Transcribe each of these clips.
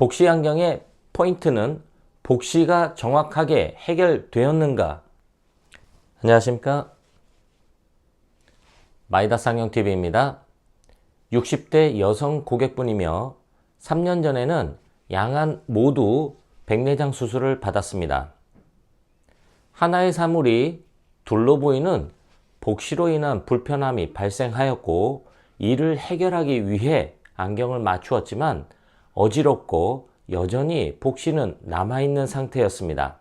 복시 안경의 포인트는 복시가 정확하게 해결되었는가? 안녕하십니까? 마이다스 안경TV입니다. 60대 여성 고객분이며 3년 전에는 양안 모두 백내장 수술을 받았습니다. 하나의 사물이 둘러 보이는 복시로 인한 불편함이 발생하였고, 이를 해결하기 위해 안경을 맞추었지만 어지럽고 여전히 복시는 남아있는 상태였습니다.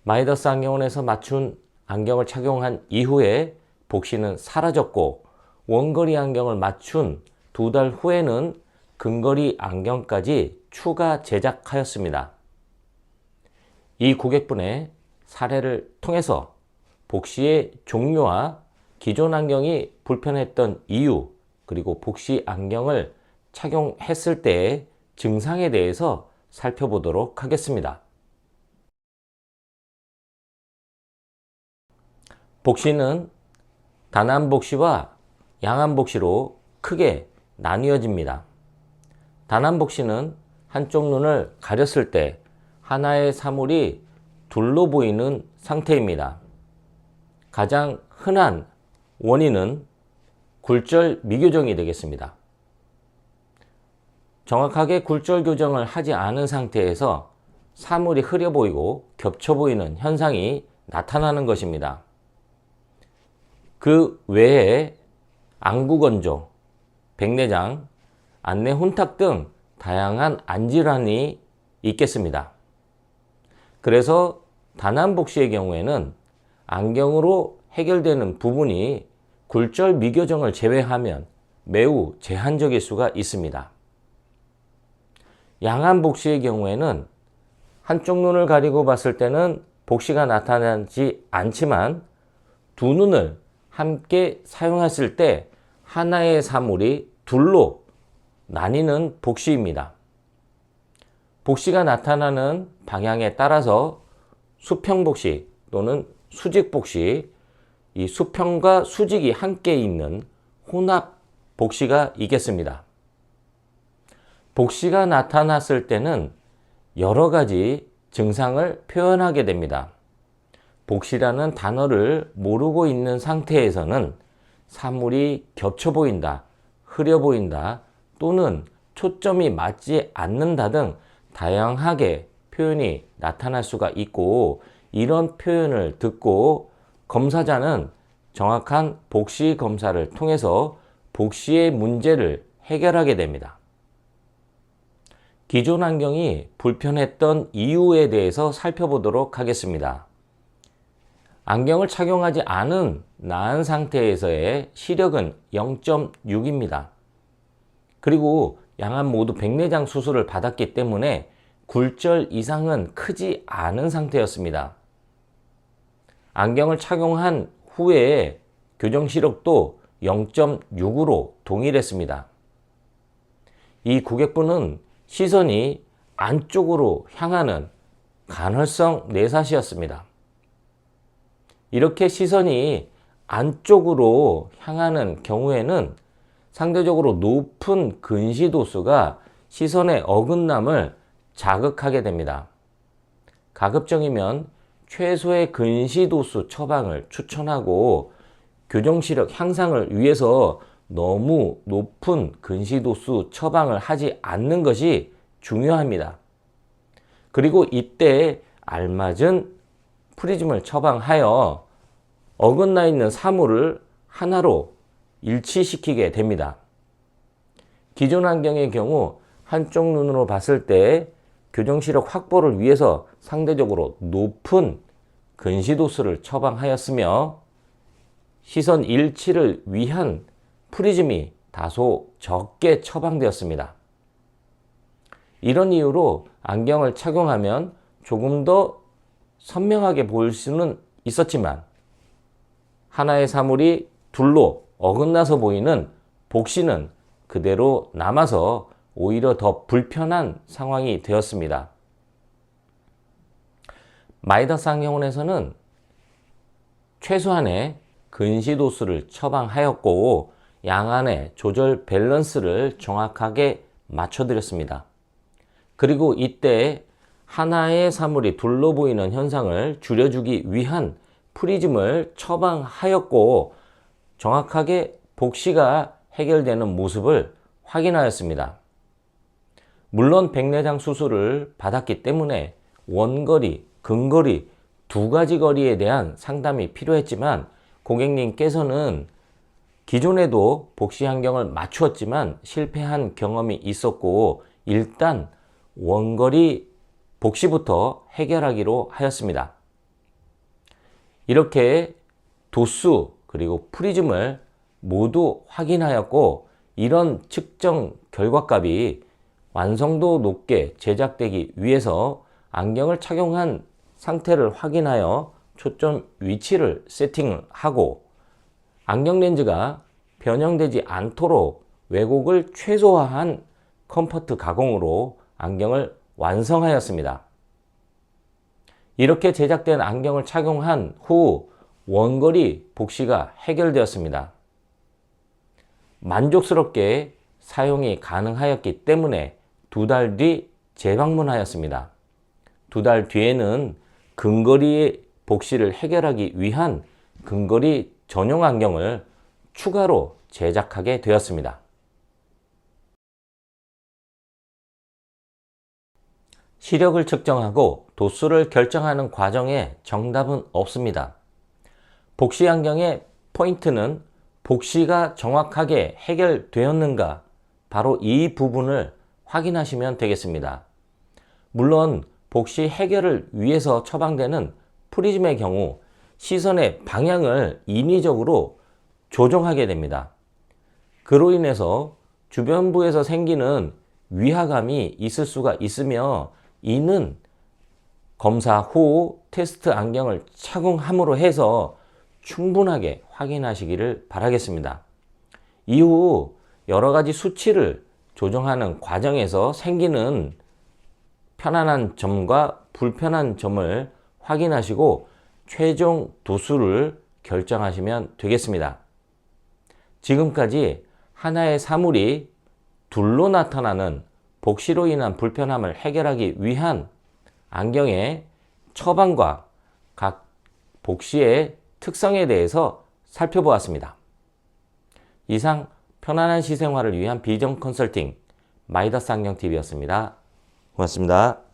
마이다스 안경원에서 맞춘 안경을 착용한 이후에 복시는 사라졌고, 원거리 안경을 맞춘 2달 후에는 근거리 안경까지 추가 제작하였습니다. 이 고객분의 사례를 통해서 복시의 종류와 기존 안경이 불편했던 이유, 그리고 복시 안경을 착용했을 때의 증상에 대해서 살펴보도록 하겠습니다. 복시는 단안복시와 양안복시로 크게 나뉘어집니다. 단안복시는 한쪽 눈을 가렸을 때 하나의 사물이 둘러 보이는 상태입니다. 가장 흔한 원인은 굴절 미교정이 되겠습니다. 정확하게 굴절 교정을 하지 않은 상태에서 사물이 흐려 보이고 겹쳐 보이는 현상이 나타나는 것입니다. 그 외에 안구건조, 백내장, 안내 혼탁 등 다양한 안질환이 있겠습니다. 그래서 단안복시의 경우에는 안경으로 해결되는 부분이 굴절 미교정을 제외하면 매우 제한적일 수가 있습니다. 양안복시의 경우에는 한쪽 눈을 가리고 봤을 때는 복시가 나타나지 않지만 두 눈을 함께 사용했을 때 하나의 사물이 둘로 나뉘는 복시입니다. 복시가 나타나는 방향에 따라서 수평복시 또는 수직복시, 이 수평과 수직이 함께 있는 혼합복시가 있겠습니다. 복시가 나타났을 때는 여러 가지 증상을 표현하게 됩니다. 복시라는 단어를 모르고 있는 상태에서는 사물이 겹쳐 보인다, 흐려 보인다, 또는 초점이 맞지 않는다 등 다양하게 표현이 나타날 수가 있고, 이런 표현을 듣고 검사자는 정확한 복시 검사를 통해서 복시의 문제를 해결하게 됩니다. 기존 안경이 불편했던 이유에 대해서 살펴보도록 하겠습니다. 안경을 착용하지 않은 나은 상태에서의 시력은 0.6입니다. 그리고 양안 모두 백내장 수술을 받았기 때문에 굴절 이상은 크지 않은 상태였습니다. 안경을 착용한 후에 교정 시력도 0.6으로 동일했습니다. 이 고객분은 시선이 안쪽으로 향하는 간헐성 내사시였습니다. 이렇게 시선이 안쪽으로 향하는 경우에는 상대적으로 높은 근시도수가 시선의 어긋남을 자극하게 됩니다. 가급적이면 최소의 근시도수 처방을 추천하고, 교정시력 향상을 위해서 너무 높은 근시도수 처방을 하지 않는 것이 중요합니다. 그리고 이때 알맞은 프리즘을 처방하여 어긋나 있는 사물을 하나로 일치시키게 됩니다. 기존 안경의 경우 한쪽 눈으로 봤을 때 교정시력 확보를 위해서 상대적으로 높은 근시도수를 처방하였으며, 시선 일치를 위한 프리즘이 다소 적게 처방되었습니다. 이런 이유로 안경을 착용하면 조금 더 선명하게 보일 수는 있었지만 하나의 사물이 둘로 어긋나서 보이는 복시는 그대로 남아서 오히려 더 불편한 상황이 되었습니다. 마이다스 안경원에서는 최소한의 근시도수를 처방하였고, 양안의 조절 밸런스를 정확하게 맞춰드렸습니다. 그리고 이때 하나의 사물이 둘로 보이는 현상을 줄여주기 위한 프리즘을 처방하였고 정확하게 복시가 해결되는 모습을 확인하였습니다. 물론 백내장 수술을 받았기 때문에 원거리, 근거리 두 가지 거리에 대한 상담이 필요했지만 고객님께서는 기존에도 복시 환경을 맞추었지만 실패한 경험이 있었고 일단 원거리 복시부터 해결하기로 하였습니다. 이렇게 도수 그리고 프리즘을 모두 확인하였고 이런 측정 결과값이 완성도 높게 제작되기 위해서 안경을 착용한 상태를 확인하여 초점 위치를 세팅하고 안경 렌즈가 변형되지 않도록 왜곡을 최소화한 컴포트 가공으로 안경을 완성하였습니다. 이렇게 제작된 안경을 착용한 후 원거리 복시가 해결되었습니다. 만족스럽게 사용이 가능하였기 때문에 2달 뒤 재방문하였습니다. 2달 뒤에는 근거리 복시를 해결하기 위한 근거리 전용 안경을 추가로 제작하게 되었습니다. 시력을 측정하고 도수를 결정하는 과정에 정답은 없습니다. 복시 안경의 포인트는 복시가 정확하게 해결되었는가 바로 이 부분을 확인하시면 되겠습니다. 물론 복시 해결을 위해서 처방되는 프리즘의 경우 시선의 방향을 인위적으로 조정하게 됩니다. 그로 인해서 주변부에서 생기는 위화감이 있을 수가 있으며 이는 검사 후 테스트 안경을 착용함으로 해서 충분하게 확인하시기를 바라겠습니다. 이후 여러 가지 수치를 조정하는 과정에서 생기는 편안한 점과 불편한 점을 확인하시고 최종 도수를 결정하시면 되겠습니다. 지금까지 하나의 사물이 둘로 나타나는 복시로 인한 불편함을 해결하기 위한 안경의 처방과 각 복시의 특성에 대해서 살펴보았습니다. 이상 편안한 시생활을 위한 비전 컨설팅 마이더스 안경TV였습니다. 고맙습니다.